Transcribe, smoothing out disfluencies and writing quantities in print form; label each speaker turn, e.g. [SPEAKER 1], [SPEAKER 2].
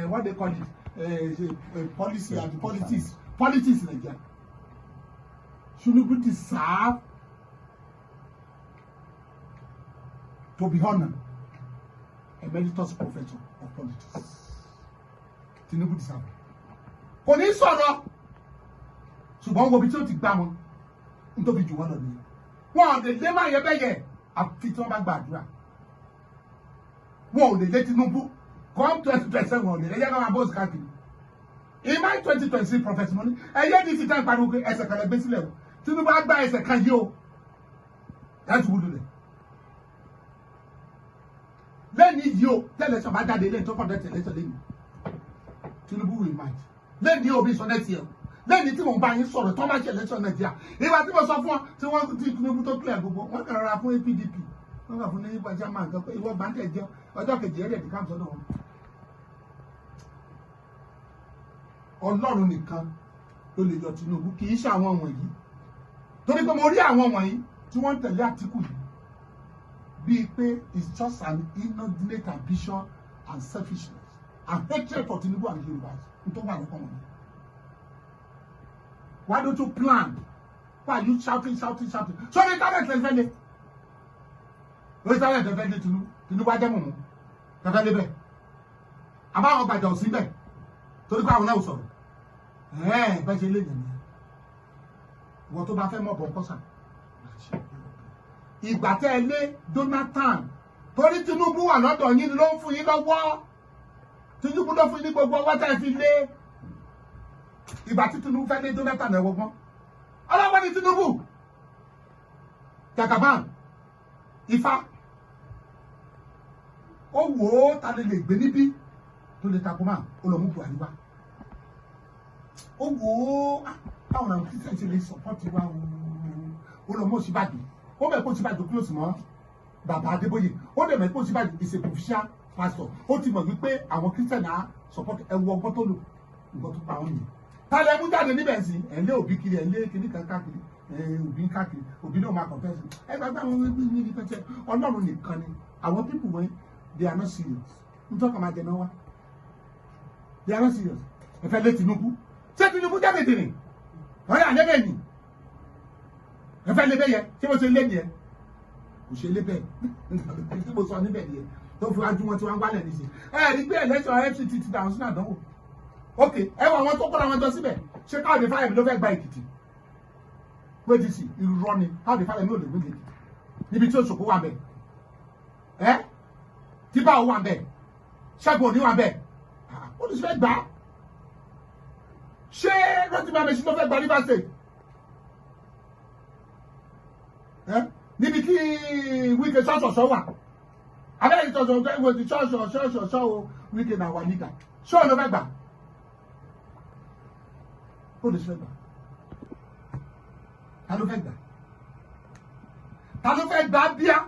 [SPEAKER 1] what they call it, policy and politics in Nigeria. Tinubu deserve to be honored emeritus professor of politics. Tinubu deserve. Kò ní sọ̀rọ̀ ṣùgbọ́n wo bí tí ó ti gbá wọn nítorí jù wọ́n lọ nìyẹn. Wọn ò lè lé máa yẹ bẹ́yẹ àfi tí wọ́n bá gbàdúrà. Wọn ò lè lé Tinubu come 2027 wọn ò lè lé yẹ́n máa bọ́ọ̀sì káàkiri. In my 2026 prophecy money, ẹ̀yẹ́ ní ti tán pariwo pé ẹsẹ̀ kan lẹ gbé sílẹ̀ o. Tinubu á gbá ẹsẹ̀ kan yìí o. That's what we do. Lẹ́ni yìí o, tẹ́lẹ̀sán bá jáde lẹ́yìn tó kọ̀ dẹ́tẹ̀ lẹ́sẹ̀ lẹ́yìn. Tinubu will mind. Lẹ́ni obi sọ lẹ́tì ẹ̀. Lẹ́ni tí mo bá yín sọ̀rọ̀ tó bá ṣe election Nàìjíríà. Ìgbà tí mo sọ fún ọ tí wọ́n ti Tinubu tó clear gbogbo, wọ́n kàn rọra fún PDP. Wọ́n kàn fún ní ìbàjẹ́ máa ń gbọ́ pé ìwọ bàńkẹ̀ jẹ́ ọjọ́ kejì ẹ̀rẹ̀ ẹ̀dí káàmù sọ́dọ̀ wọn. Ọlọ́run nìkan ló lè yọ Tinubu kì í ṣe àwọn wọ̀nyí. Torí pé mo rí àwọn wọ̀nyí tí wọ́n ń tẹ̀lé Àtíkù yìí. Bíi pé it's just an inordinate ambition and selfishness and hatred for Tinubu and Yorùbá nítorí wà lọ́kàn wọn. Why don't you plan? Why are you shouting? So the talent is very. The talent is very Tinubu. Tinubu ajẹ́ mọ̀mọ́. Tẹ̀fẹ́ lébẹ̀. Àbá àwọn gbàjà òsín bẹ̀. Torí pé àwọn náà sọ̀rọ̀. Bẹ́ẹ̀ ṣe lé yẹn. Wọ́n tó bá fẹ́ mọ̀ bọ̀ kọ́sà. Ìgbà tẹ́ ẹ lé Jonathan. Torí Tinubu wà lọ́dọ̀ yín ló ń fún yín lọ́wọ́. Tinubu ló fún yín ní gbogbo ọwọ́ tẹ́ ẹ fi lé. Ìgbà tí Tinubu fẹ́ lé Jonathan ẹ̀wọ̀ gbọ́n. Ọlọ́wọ́ ni Tinubu. Jagaban. Ifá. Ó wò ó ta lè gbé níbí tó lè takò máa ó lọ mú Buhari wá. Ó wò ó táwọn àwọn Christian ṣe lè support wa ó lọ mú Ọ̀ṣínbàjò. Ó bẹ̀ kó Ọ̀ṣínbàjò close mọ́ bàbá Adébóyè. Ó dẹ̀ mọ̀ pé Ọ̀ṣínbàjò is a official pastor. Ó ti mọ̀ wípé àwọn Christian á support ẹwọ ọgbọ́n tó lò nǹkan tó pa wọn yìí. Tálẹ̀ mú jáde níbẹ̀ sí ẹ̀ lé òbí kiri ẹ̀ lé kiri kan káàkiri òbí káàkiri òbí náà máa kọ̀ọ̀fẹ́ sí. Ẹ gbàgbé àwọn ní ibi pẹ́tẹ́ Ọlọ́run nìkan ni àwọn people wọ̀nyí they are not serious. Nítorí kan máa jẹ náà wá. They are not serious. Ẹ fẹ́ lé Tinubu. Ṣé Tinubu jáde dìrín? Wọ́n yà lébẹ̀ ni. Ẹ fẹ́ lébẹ̀ yẹ ṣé mo ṣe lé nìyẹn? Kò ṣe lébẹ̀. Tí mo sọ níbẹ̀ nìyẹn. Tó fi wájú wọn tí wọ́n wálẹ̀ níṣẹ́. Ẹ rí pé election FCT ti dàrún sínú àdánwò. Ok, ẹ wọ àwọn tó kọ́ra wọn jọ síbẹ̀. Ṣé Káyọ̀dé Fáyẹ̀mí ló fẹ́ gba Èkìtì? Wait sí irọ́ ni Káyọ̀dé Fáyẹ̀mí ò lè gbé Èkìtì. Níbi tí Òṣogbo wà bẹ̀. Tí Báwo wà bẹ̀. Ṣẹ́gun Òní wà bẹ̀. Ó lè fẹ́ gbà á. Ṣé Rotimi Amechi ló fẹ́ gba Rivers State? Níbi tí Wike ṣọ́ọ̀ṣọ̀ wà. Abẹ́rẹ́ ìtọ́jú ọjọ́ ìwé ti ṣọ́ọ̀ṣọ̀ Wike náà wà nígbà. Ṣé òun ló fẹ́ gbà? Ó lè fẹ́ gbà. Ta ló fẹ́ gbà? Ta ló fẹ́ gbà bíá?